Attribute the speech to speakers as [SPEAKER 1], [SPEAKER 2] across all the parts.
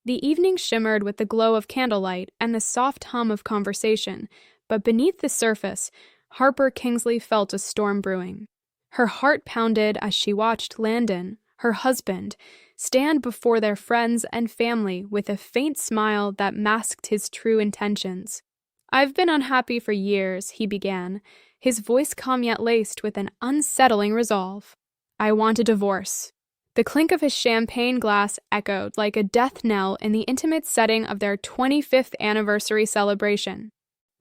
[SPEAKER 1] The evening shimmered with the glow of candlelight and the soft hum of conversation, but beneath the surface, Harper Kingsley felt a storm brewing. Her heart pounded as she watched Landon, her husband, stand before their friends and family with a faint smile that masked his true intentions. "I've been unhappy for years," he began, his voice calm yet laced with an unsettling resolve. "I want a divorce." The clink of his champagne glass echoed like a death knell in the intimate setting of their 25th anniversary celebration.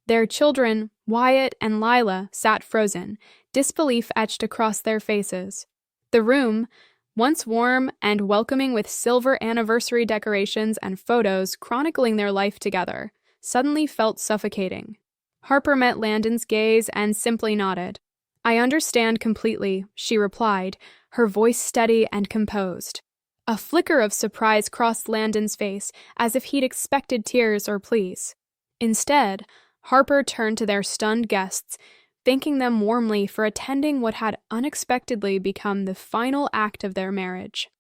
[SPEAKER 1] Their children, Wyatt and Lila, sat frozen, disbelief etched across their faces. The room, once warm and welcoming with silver anniversary decorations and photos chronicling their life together, suddenly felt suffocating. Harper met Landon's gaze and simply nodded. "I understand completely," she replied, her voice steady and composed. A flicker of surprise crossed Landon's face, as if he'd expected tears or pleas. Instead, Harper turned to their stunned guests, thanking them warmly for attending what had unexpectedly become the final act of their marriage.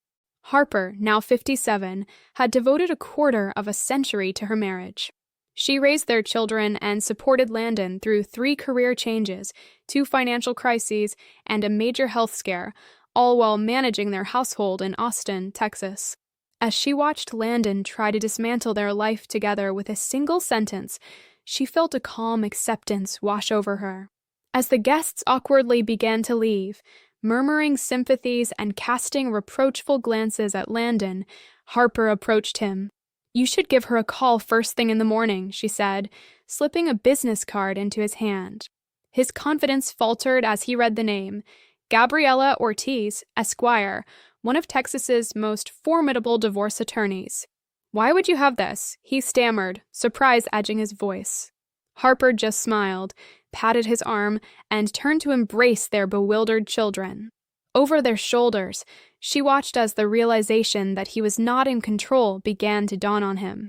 [SPEAKER 1] Harper, now 57, had devoted a quarter of a century to her marriage. She raised their children and supported Landon through 3 career changes, 2 financial crises, and a major health scare, all while managing their household in Austin, Texas. As she watched Landon try to dismantle their life together with a single sentence, she felt a calm acceptance wash over her. As the guests awkwardly began to leave, murmuring sympathies and casting reproachful glances at Landon, Harper approached him. "You should give her a call first thing in the morning," she said, slipping a business card into his hand. His confidence faltered as he read the name, Gabriela Ortiz, Esquire, one of Texas's most formidable divorce attorneys. "Why would you have this?" he stammered, surprise edging his voice. Harper just smiled, patted his arm, and turned to embrace their bewildered children. Over their shoulders, she watched as the realization that he was not in control began to dawn on him.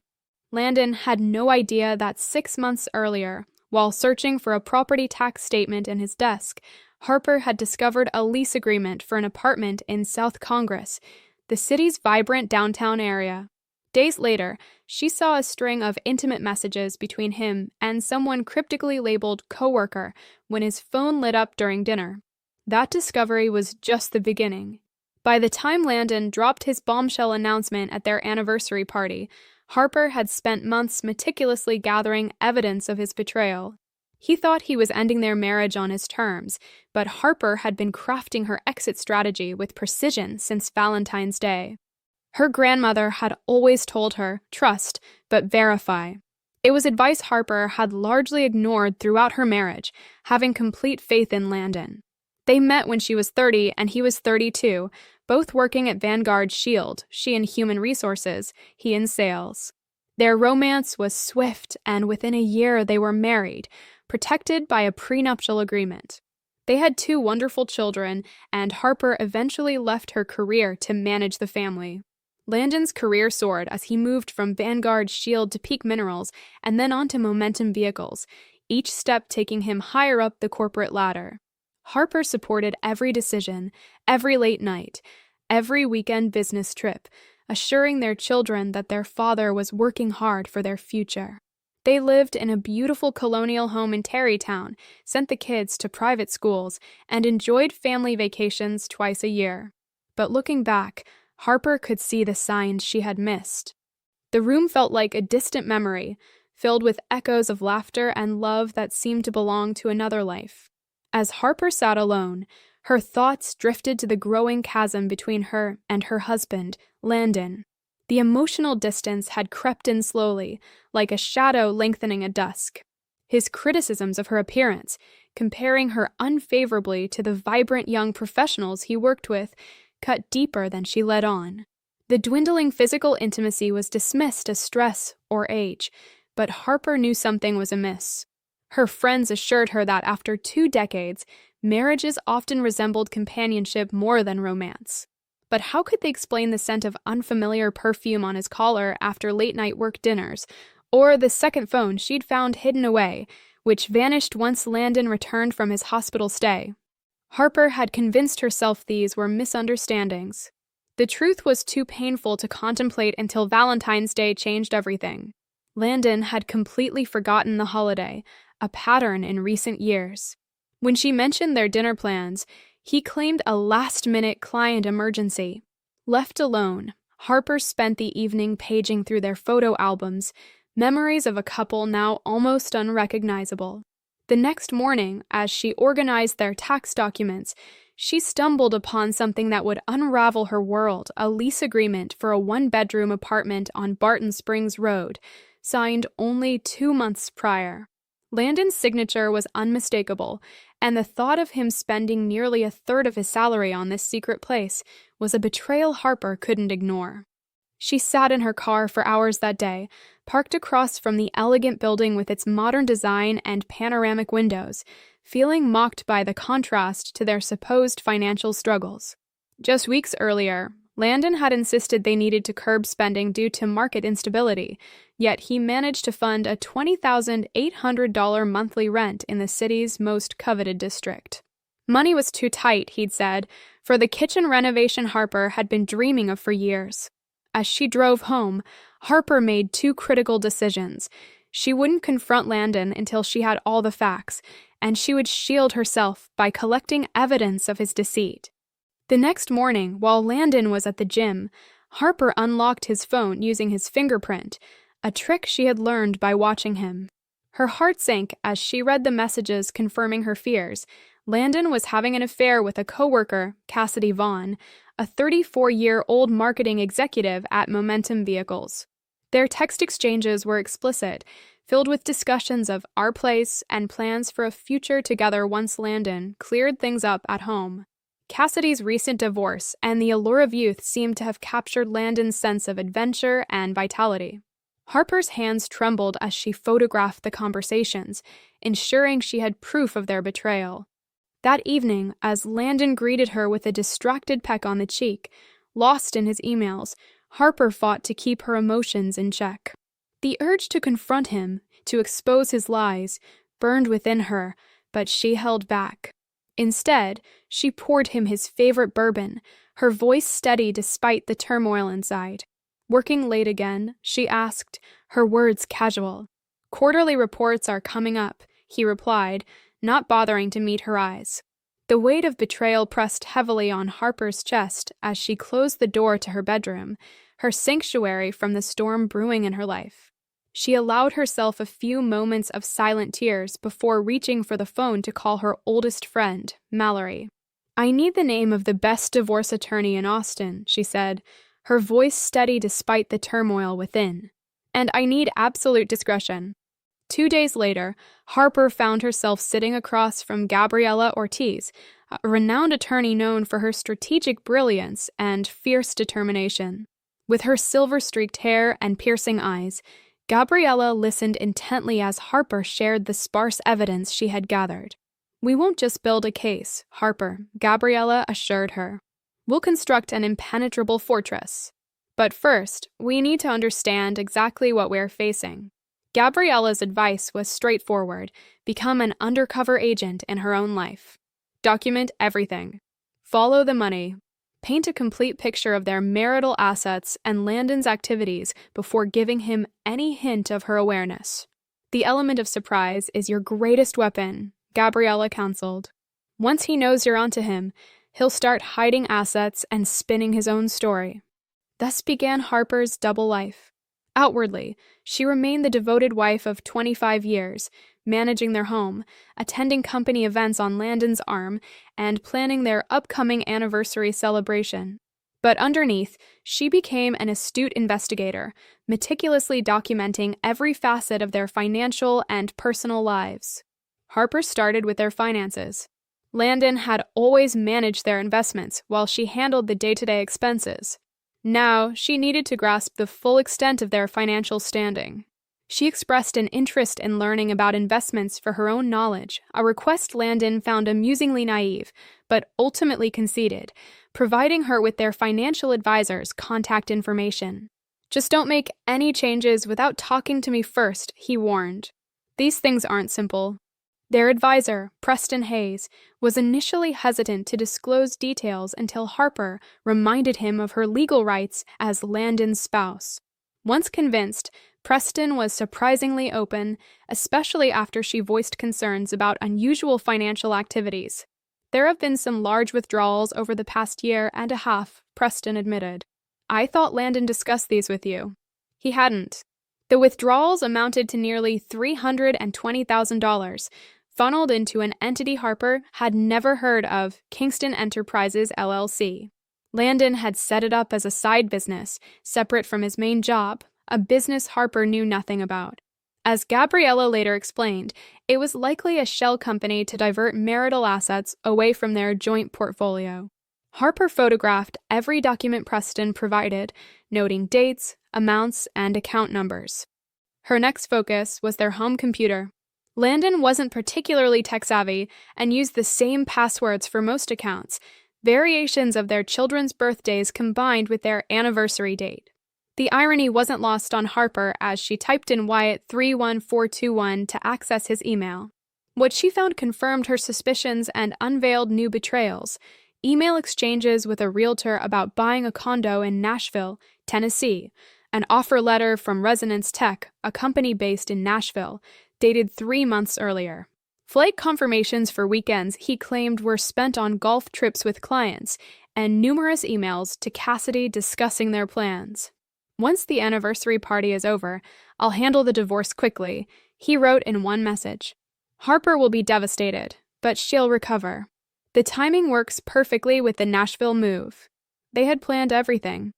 [SPEAKER 1] Landon had no idea that 6 months earlier, while searching for a property tax statement in his desk, Harper had discovered a lease agreement for an apartment in South Congress, the city's vibrant downtown area. Days later, she saw a string of intimate messages between him and someone cryptically labeled coworker when his phone lit up during dinner. That discovery was just the beginning. By the time Landon dropped his bombshell announcement at their anniversary party, Harper had spent months meticulously gathering evidence of his betrayal. He thought he was ending their marriage on his terms, but Harper had been crafting her exit strategy with precision since Valentine's Day. Her grandmother had always told her, trust, but verify. It was advice Harper had largely ignored throughout her marriage, having complete faith in Landon. They met when she was 30 and he was 32, both working at Vanguard Shield, she in human resources, he in sales. Their romance was swift, and within a year they were married, protected by a prenuptial agreement. They had 2 wonderful children, and Harper eventually left her career to manage the family. Landon's career soared as he moved from Vanguard Shield to Peak Minerals and then on to Momentum Vehicles, each step taking him higher up the corporate ladder. Harper supported every decision, every late night, every weekend business trip, assuring their children that their father was working hard for their future. They lived in a beautiful colonial home in Tarrytown, sent the kids to private schools, and enjoyed family vacations twice a year. But looking back, Harper could see the signs she had missed. The room felt like a distant memory, filled with echoes of laughter and love that seemed to belong to another life. As Harper sat alone, her thoughts drifted to the growing chasm between her and her husband, Landon. The emotional distance had crept in slowly, like a shadow lengthening at dusk. His criticisms of her appearance, comparing her unfavorably to the vibrant young professionals he worked with, cut deeper than she let on. The dwindling physical intimacy was dismissed as stress or age, but Harper knew something was amiss. Her friends assured her that after 2 decades, marriages often resembled companionship more than romance. But how could they explain the scent of unfamiliar perfume on his collar after late-night work dinners, or the second phone she'd found hidden away, which vanished once Landon returned from his hospital stay? Harper had convinced herself these were misunderstandings. The truth was too painful to contemplate until Valentine's Day changed everything. Landon had completely forgotten the holiday, a pattern in recent years. When she mentioned their dinner plans, he claimed a last-minute client emergency. Left alone, Harper spent the evening paging through their photo albums, memories of a couple now almost unrecognizable. The next morning, as she organized their tax documents, she stumbled upon something that would unravel her world: a lease agreement for a one-bedroom apartment on Barton Springs Road, signed only 2 months prior. Landon's signature was unmistakable, and the thought of him spending nearly a third of his salary on this secret place was a betrayal Harper couldn't ignore. She sat in her car for hours that day, parked across from the elegant building with its modern design and panoramic windows, feeling mocked by the contrast to their supposed financial struggles. Just weeks earlier, Landon had insisted they needed to curb spending due to market instability, yet he managed to fund a $20,800 monthly rent in the city's most coveted district. Money was too tight, he'd said, for the kitchen renovation Harper had been dreaming of for years. As she drove home, Harper made 2 critical decisions. She wouldn't confront Landon until she had all the facts, and she would shield herself by collecting evidence of his deceit. The next morning, while Landon was at the gym, Harper unlocked his phone using his fingerprint, a trick she had learned by watching him. Her heart sank as she read the messages confirming her fears. Landon was having an affair with a coworker, Cassidy Vaughn, a 34-year-old marketing executive at Momentum Vehicles. Their text exchanges were explicit, filled with discussions of our place and plans for a future together once Landon cleared things up at home. Cassidy's recent divorce and the allure of youth seemed to have captured Landon's sense of adventure and vitality. Harper's hands trembled as she photographed the conversations, ensuring she had proof of their betrayal. That evening, as Landon greeted her with a distracted peck on the cheek, lost in his emails, Harper fought to keep her emotions in check. The urge to confront him, to expose his lies, burned within her, but she held back. Instead, she poured him his favorite bourbon, her voice steady despite the turmoil inside. Working late again, she asked, her words casual. Quarterly reports are coming up, he replied, not bothering to meet her eyes. The weight of betrayal pressed heavily on Harper's chest as she closed the door to her bedroom, her sanctuary from the storm brewing in her life. She allowed herself a few moments of silent tears before reaching for the phone to call her oldest friend, Mallory. I need the name of the best divorce attorney in Austin, she said, her voice steady despite the turmoil within. And I need absolute discretion. 2 days later, Harper found herself sitting across from Gabriela Ortiz, a renowned attorney known for her strategic brilliance and fierce determination. With her silver-streaked hair and piercing eyes, Gabriela listened intently as Harper shared the sparse evidence she had gathered. We won't just build a case, Harper, Gabriela assured her. We'll construct an impenetrable fortress. But first, we need to understand exactly what we're facing. Gabriela's advice was straightforward: become an undercover agent in her own life. Document everything. Follow the money. Paint a complete picture of their marital assets and Landon's activities before giving him any hint of her awareness. The element of surprise is your greatest weapon, Gabriela counseled. Once he knows you're onto him, he'll start hiding assets and spinning his own story. Thus began Harper's double life. Outwardly, she remained the devoted wife of 25 years, managing their home, attending company events on Landon's arm, and planning their upcoming anniversary celebration. But underneath, she became an astute investigator, meticulously documenting every facet of their financial and personal lives. Harper started with their finances. Landon had always managed their investments while she handled the day-to-day expenses. Now, she needed to grasp the full extent of their financial standing. She expressed an interest in learning about investments for her own knowledge, a request Landon found amusingly naive, but ultimately conceded, providing her with their financial advisor's contact information. Just don't make any changes without talking to me first, he warned. These things aren't simple. Their advisor, Preston Hayes, was initially hesitant to disclose details until Harper reminded him of her legal rights as Landon's spouse. Once convinced, Preston was surprisingly open, especially after she voiced concerns about unusual financial activities. There have been some large withdrawals over the past year and a half, Preston admitted. I thought Landon discussed these with you. He hadn't. The withdrawals amounted to nearly $320,000, funneled into an entity Harper had never heard of, Kingston Enterprises, LLC. Landon had set it up as a side business, separate from his main job, a business Harper knew nothing about. As Gabriella later explained, it was likely a shell company to divert marital assets away from their joint portfolio. Harper photographed every document Preston provided, noting dates, amounts, and account numbers. Her next focus was their home computer. Landon wasn't particularly tech-savvy and used the same passwords for most accounts, variations of their children's birthdays combined with their anniversary date. The irony wasn't lost on Harper as she typed in Wyatt 31421 to access his email. What she found confirmed her suspicions and unveiled new betrayals: email exchanges with a realtor about buying a condo in Nashville, Tennessee, an offer letter from Resonance Tech, a company based in Nashville, dated 3 months earlier. Flight confirmations for weekends he claimed were spent on golf trips with clients, and numerous emails to Cassidy discussing their plans. Once the anniversary party is over, I'll handle the divorce quickly, he wrote in one message. Harper will be devastated, but she'll recover. The timing works perfectly with the Nashville move. They had planned everything.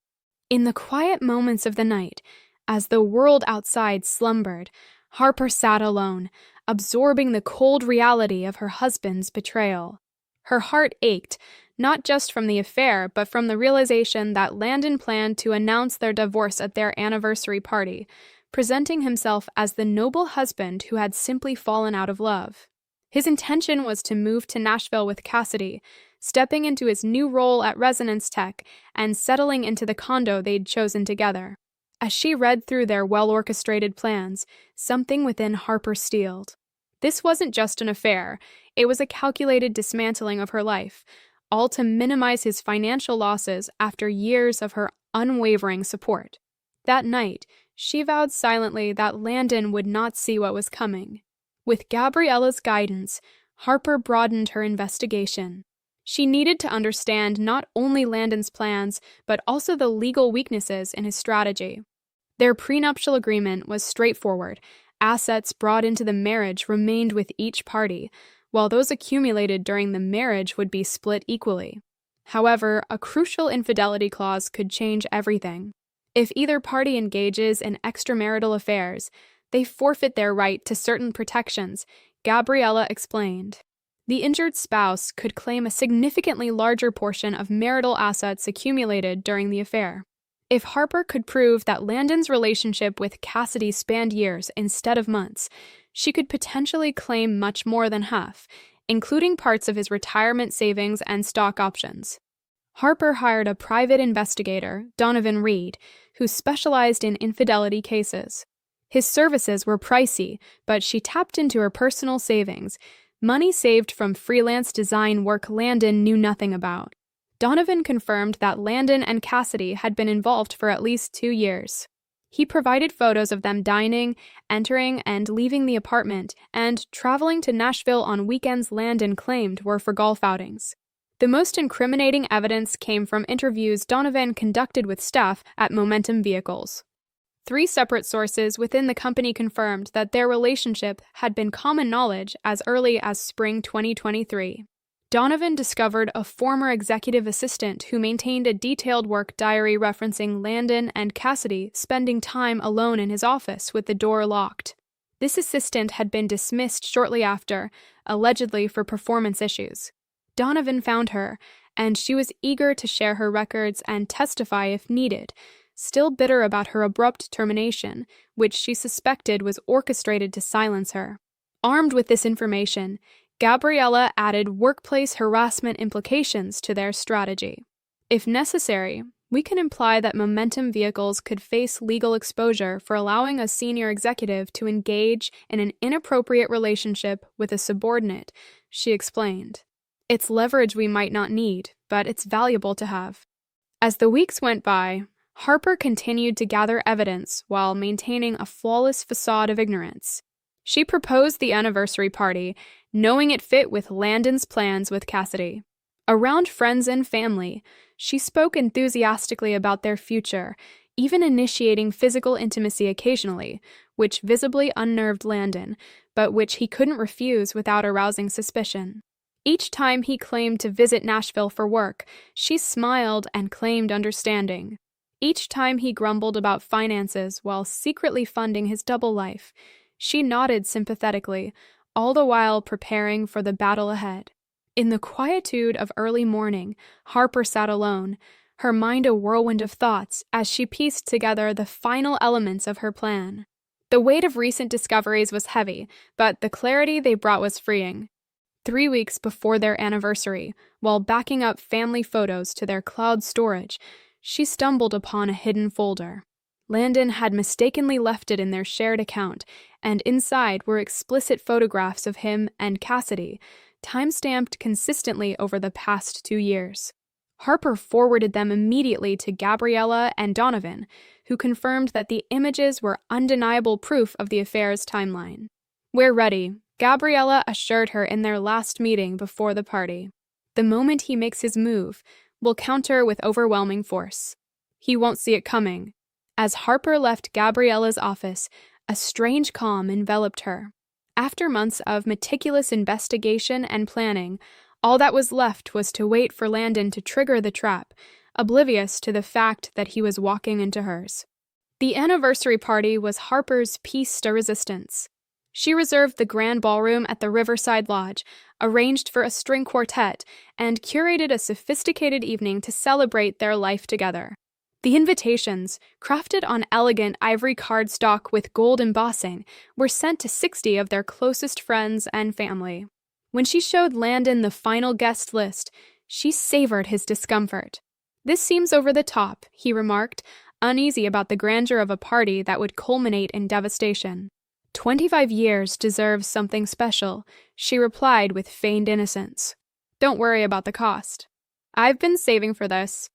[SPEAKER 1] In the quiet moments of the night, as the world outside slumbered, Harper sat alone, absorbing the cold reality of her husband's betrayal. Her heart ached, not just from the affair, but from the realization that Landon planned to announce their divorce at their anniversary party, presenting himself as the noble husband who had simply fallen out of love. His intention was to move to Nashville with Cassidy, stepping into his new role at Resonance Tech and settling into the condo they'd chosen together. As she read through their well-orchestrated plans, something within Harper steeled. This wasn't just an affair, it was a calculated dismantling of her life, all to minimize his financial losses after years of her unwavering support. That night, she vowed silently that Landon would not see what was coming. With Gabriella's guidance, Harper broadened her investigation. She needed to understand not only Landon's plans, but also the legal weaknesses in his strategy. Their prenuptial agreement was straightforward. Assets brought into the marriage remained with each party, while those accumulated during the marriage would be split equally. However, a crucial infidelity clause could change everything. If either party engages in extramarital affairs, they forfeit their right to certain protections, Gabriella explained. The injured spouse could claim a significantly larger portion of marital assets accumulated during the affair. If Harper could prove that Landon's relationship with Cassidy spanned years instead of months, she could potentially claim much more than half, including parts of his retirement savings and stock options. Harper hired a private investigator, Donovan Reed, who specialized in infidelity cases. His services were pricey, but she tapped into her personal savings, money saved from freelance design work Landon knew nothing about. Donovan confirmed that Landon and Cassidy had been involved for at least 2 years. He provided photos of them dining, entering and leaving the apartment, and traveling to Nashville on weekends Landon claimed were for golf outings. The most incriminating evidence came from interviews Donovan conducted with staff at Momentum Vehicles. 3 separate sources within the company confirmed that their relationship had been common knowledge as early as spring 2023. Donovan discovered a former executive assistant who maintained a detailed work diary referencing Landon and Cassidy spending time alone in his office with the door locked. This assistant had been dismissed shortly after, allegedly for performance issues. Donovan found her, and she was eager to share her records and testify if needed, still bitter about her abrupt termination, which she suspected was orchestrated to silence her. Armed with this information, Gabriella added workplace harassment implications to their strategy. If necessary, We can imply that Momentum Vehicles could face legal exposure for allowing a senior executive to engage in an inappropriate relationship with a subordinate, she explained. It's leverage we might not need, but it's valuable to have. As the weeks went by, Harper continued to gather evidence while maintaining a flawless facade of ignorance. She proposed the anniversary party, knowing it fit with Landon's plans with Cassidy. Around friends and family, she spoke enthusiastically about their future, even initiating physical intimacy occasionally, which visibly unnerved Landon, but which he couldn't refuse without arousing suspicion. Each time he claimed to visit Nashville for work, she smiled and claimed understanding. Each time he grumbled about finances while secretly funding his double life, she nodded sympathetically, all the while preparing for the battle ahead. In the quietude of early morning, Harper sat alone, her mind a whirlwind of thoughts as she pieced together the final elements of her plan. The weight of recent discoveries was heavy, but the clarity they brought was freeing. 3 weeks before their anniversary, while backing up family photos to their cloud storage, she stumbled upon a hidden folder. Landon had mistakenly left it in their shared account, and inside were explicit photographs of him and Cassidy, time-stamped consistently over the past 2 years. Harper forwarded them immediately to Gabriella and Donovan, who confirmed that the images were undeniable proof of the affair's timeline. "We're ready," Gabriella assured her in their last meeting before the party. "The moment he makes his move, we'll counter with overwhelming force. He won't see it coming." As Harper left Gabriella's office, a strange calm enveloped her. After months of meticulous investigation and planning, all that was left was to wait for Landon to trigger the trap, oblivious to the fact that he was walking into hers. The anniversary party was Harper's piece de resistance. She reserved the grand ballroom at the Riverside Lodge, arranged for a string quartet, and curated a sophisticated evening to celebrate their life together. The invitations, crafted on elegant ivory cardstock with gold embossing, were sent to 60 of their closest friends and family. When she showed Landon the final guest list, she savored his discomfort. "This seems over the top," he remarked, uneasy about the grandeur of a party that would culminate in devastation. 25 years deserves something special," she replied with feigned innocence. "Don't worry about the cost. I've been saving for this."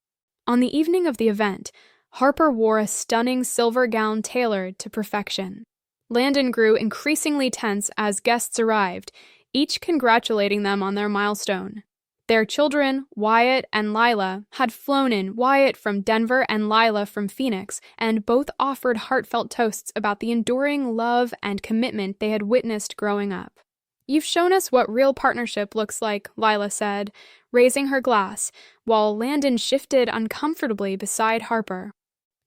[SPEAKER 1] On the evening of the event, Harper wore a stunning silver gown tailored to perfection. Landon grew increasingly tense as guests arrived, each congratulating them on their milestone. Their children, Wyatt and Lila, had flown in, Wyatt from Denver and Lila from Phoenix, and both offered heartfelt toasts about the enduring love and commitment they had witnessed growing up. "You've shown us what real partnership looks like," Lila said, raising her glass, while Landon shifted uncomfortably beside Harper.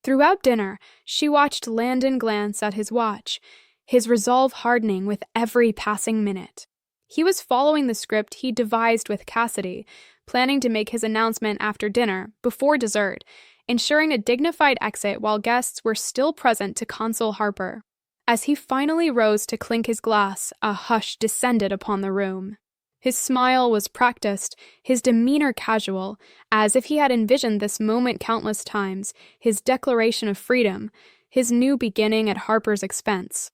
[SPEAKER 1] Throughout dinner, she watched Landon glance at his watch, his resolve hardening with every passing minute. He was following the script he devised with Cassidy, planning to make his announcement after dinner, before dessert, ensuring a dignified exit while guests were still present to console Harper. As he finally rose to clink his glass, a hush descended upon the room. His smile was practiced, his demeanor casual, as if he had envisioned this moment countless times, his declaration of freedom, his new beginning at Harper's expense.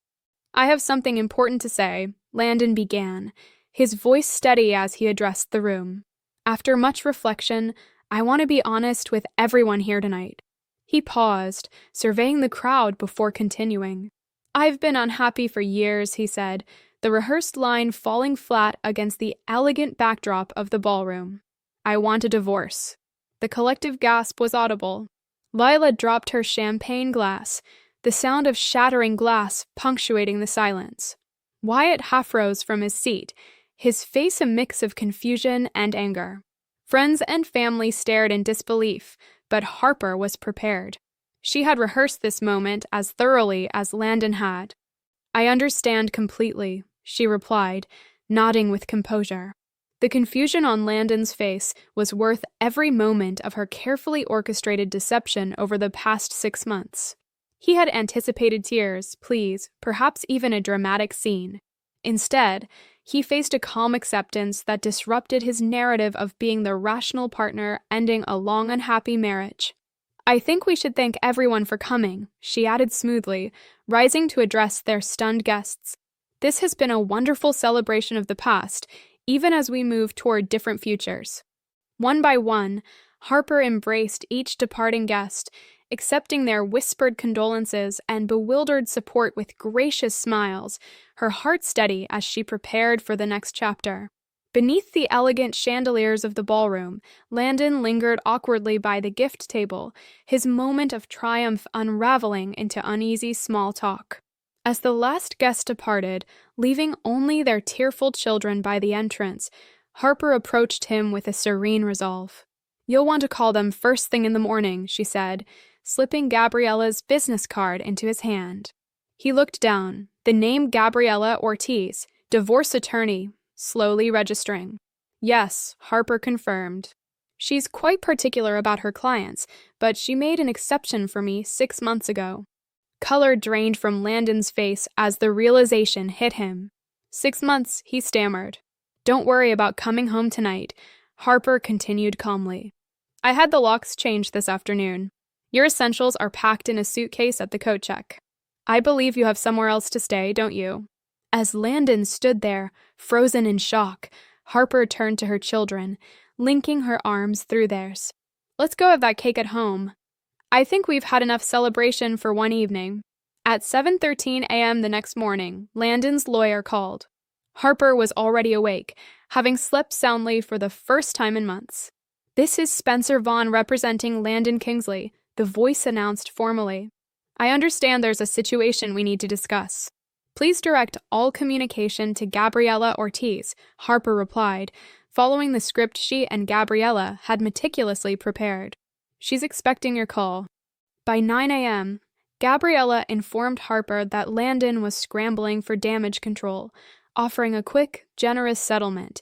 [SPEAKER 1] "I have something important to say," Landon began, his voice steady as he addressed the room. "After much reflection, I want to be honest with everyone here tonight." He paused, surveying the crowd before continuing. "I've been unhappy for years," he said, the rehearsed line falling flat against the elegant backdrop of the ballroom. "I want a divorce." The collective gasp was audible. Lila dropped her champagne glass, the sound of shattering glass punctuating the silence. Wyatt half rose from his seat, his face a mix of confusion and anger. Friends and family stared in disbelief, but Harper was prepared. She had rehearsed this moment as thoroughly as Landon had. "I understand completely," she replied, nodding with composure. The confusion on Landon's face was worth every moment of her carefully orchestrated deception over the past 6 months. He had anticipated tears, pleas, perhaps even a dramatic scene. Instead, he faced a calm acceptance that disrupted his narrative of being the rational partner ending a long unhappy marriage. I think we should thank everyone for coming, she added smoothly, rising to address their stunned guests. This has been a wonderful celebration of the past, even as we move toward different futures. One by one, Harper embraced each departing guest, accepting their whispered condolences and bewildered support with gracious smiles, her heart steady as she prepared for the next chapter. Beneath the elegant chandeliers of the ballroom, Landon lingered awkwardly by the gift table, his moment of triumph unraveling into uneasy small talk. As the last guest departed, leaving only their tearful children by the entrance, Harper approached him with a serene resolve. "You'll want to call them first thing in the morning," she said, slipping Gabriella's business card into his hand. He looked down, the name Gabriella Ortiz, divorce attorney, slowly registering. "Yes," Harper confirmed. "She's quite particular about her clients, but she made an exception for me 6 months ago." Color drained from Landon's face as the realization hit him. 6 months, he stammered. "Don't worry about coming home tonight," Harper continued calmly. "I had the locks changed this afternoon. Your essentials are packed in a suitcase at the coat check. I believe you have somewhere else to stay, don't you?" As Landon stood there, frozen in shock, Harper turned to her children, linking her arms through theirs. "Let's go have that cake at home. I think we've had enough celebration for one evening." At 7:13 a.m. the next morning, Landon's lawyer called. Harper was already awake, having slept soundly for the first time in months. "This is Spencer Vaughn representing Landon Kingsley," the voice announced formally. "I understand there's a situation we need to discuss. Please direct all communication to Gabriella Ortiz," Harper replied, following the script she and Gabriella had meticulously prepared. "She's expecting your call." By 9 a.m., Gabriella informed Harper that Landon was scrambling for damage control, offering a quick, generous settlement,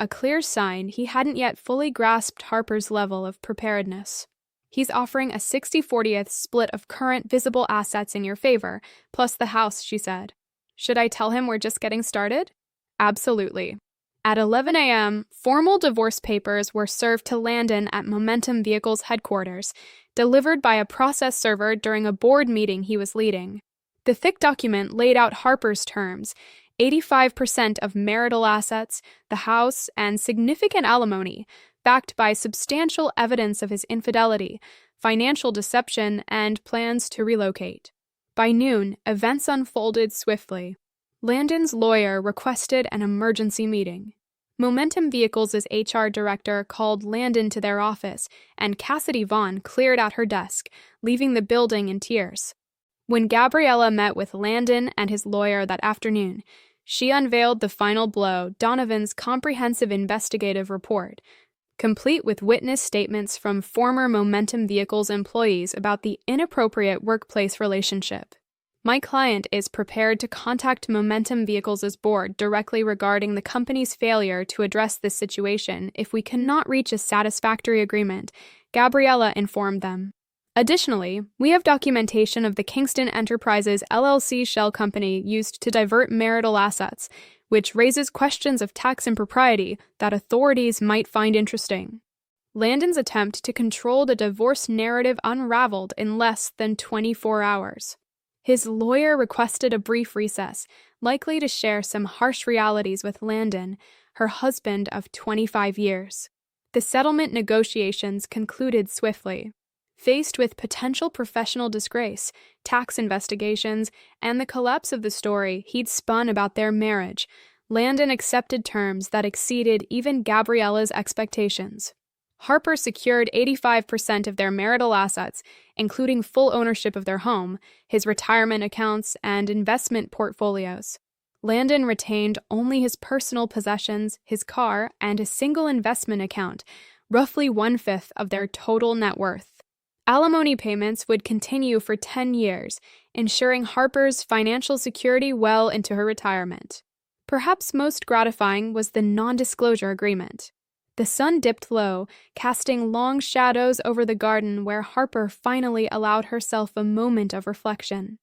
[SPEAKER 1] a clear sign he hadn't yet fully grasped Harper's level of preparedness. "He's offering a 60/40th split of current visible assets in your favor, plus the house," she said. "Should I tell him we're just getting started?" "Absolutely." At 11 a.m., formal divorce papers were served to Landon at Momentum Vehicles headquarters, delivered by a process server during a board meeting he was leading. The thick document laid out Harper's terms: 85% of marital assets, the house, and significant alimony, backed by substantial evidence of his infidelity, financial deception, and plans to relocate. By noon, events unfolded swiftly. Landon's lawyer requested an emergency meeting. Momentum Vehicles' HR director called Landon to their office, and Cassidy Vaughn cleared out her desk, leaving the building in tears. When Gabriella met with Landon and his lawyer that afternoon, she unveiled the final blow, Donovan's comprehensive investigative report, complete with witness statements from former Momentum Vehicles employees about the inappropriate workplace relationship. "My client is prepared to contact Momentum Vehicles' board directly regarding the company's failure to address this situation if we cannot reach a satisfactory agreement," Gabriella informed them. "Additionally, we have documentation of the Kingston Enterprises LLC shell company used to divert marital assets, which raises questions of tax impropriety that authorities might find interesting." Landon's attempt to control the divorce narrative unraveled in less than 24 hours. His lawyer requested a brief recess, likely to share some harsh realities with Landon, her husband of 25 years. The settlement negotiations concluded swiftly. Faced with potential professional disgrace, tax investigations, and the collapse of the story he'd spun about their marriage, Landon accepted terms that exceeded even Gabriella's expectations. Harper secured 85% of their marital assets, including full ownership of their home, his retirement accounts, and investment portfolios. Landon retained only his personal possessions, his car, and a single investment account, roughly 1/5 of their total net worth. Alimony payments would continue for 10 years, ensuring Harper's financial security well into her retirement. Perhaps most gratifying was the non-disclosure agreement. The sun dipped low, casting long shadows over the garden where Harper finally allowed herself a moment of reflection.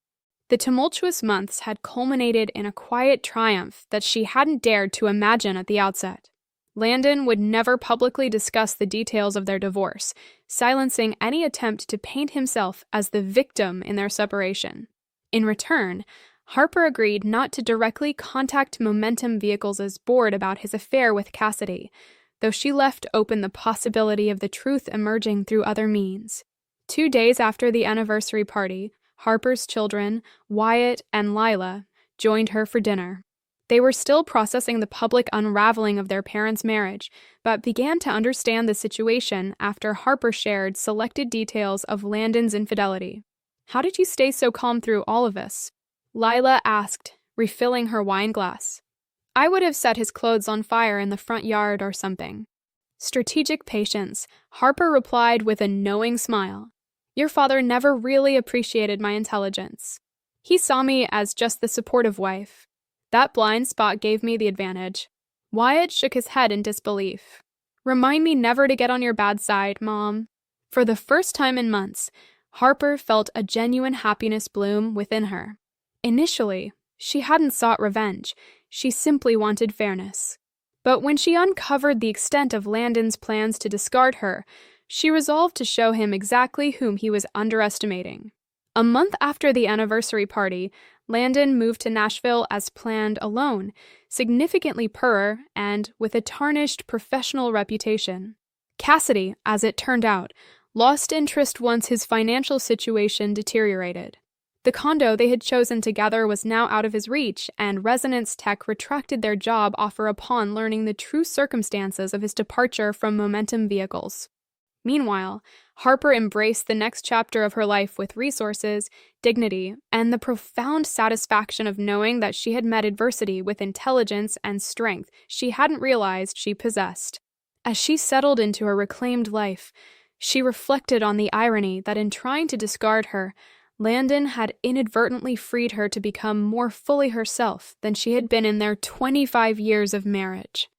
[SPEAKER 1] The tumultuous months had culminated in a quiet triumph that she hadn't dared to imagine at the outset. Landon would never publicly discuss the details of their divorce, silencing any attempt to paint himself as the victim in their separation. In return, Harper agreed not to directly contact Momentum Vehicles' board about his affair with Cassidy, though she left open the possibility of the truth emerging through other means. 2 days after the anniversary party, Harper's children, Wyatt and Lila, joined her for dinner. They were still processing the public unraveling of their parents' marriage, but began to understand the situation after Harper shared selected details of Landon's infidelity. "How did you stay so calm through all of this?" Lila asked, refilling her wine glass. "I would have set his clothes on fire in the front yard or something." Strategic patience, Harper replied with a knowing smile. "Your father never really appreciated my intelligence. He saw me as just the supportive wife. That blind spot gave me the advantage." Wyatt shook his head in disbelief. "Remind me never to get on your bad side, Mom." For the first time in months, Harper felt a genuine happiness bloom within her. Initially, she hadn't sought revenge. She simply wanted fairness. But when she uncovered the extent of Landon's plans to discard her, she resolved to show him exactly whom he was underestimating. A month after the anniversary party, Landon moved to Nashville as planned alone, significantly poorer and with a tarnished professional reputation. Cassidy, as it turned out, lost interest once his financial situation deteriorated. The condo they had chosen together was now out of his reach, and Resonance Tech retracted their job offer upon learning the true circumstances of his departure from Momentum Vehicles. Meanwhile, Harper embraced the next chapter of her life with resources, dignity, and the profound satisfaction of knowing that she had met adversity with intelligence and strength she hadn't realized she possessed. As she settled into her reclaimed life, she reflected on the irony that in trying to discard her, Landon had inadvertently freed her to become more fully herself than she had been in their 25 years of marriage.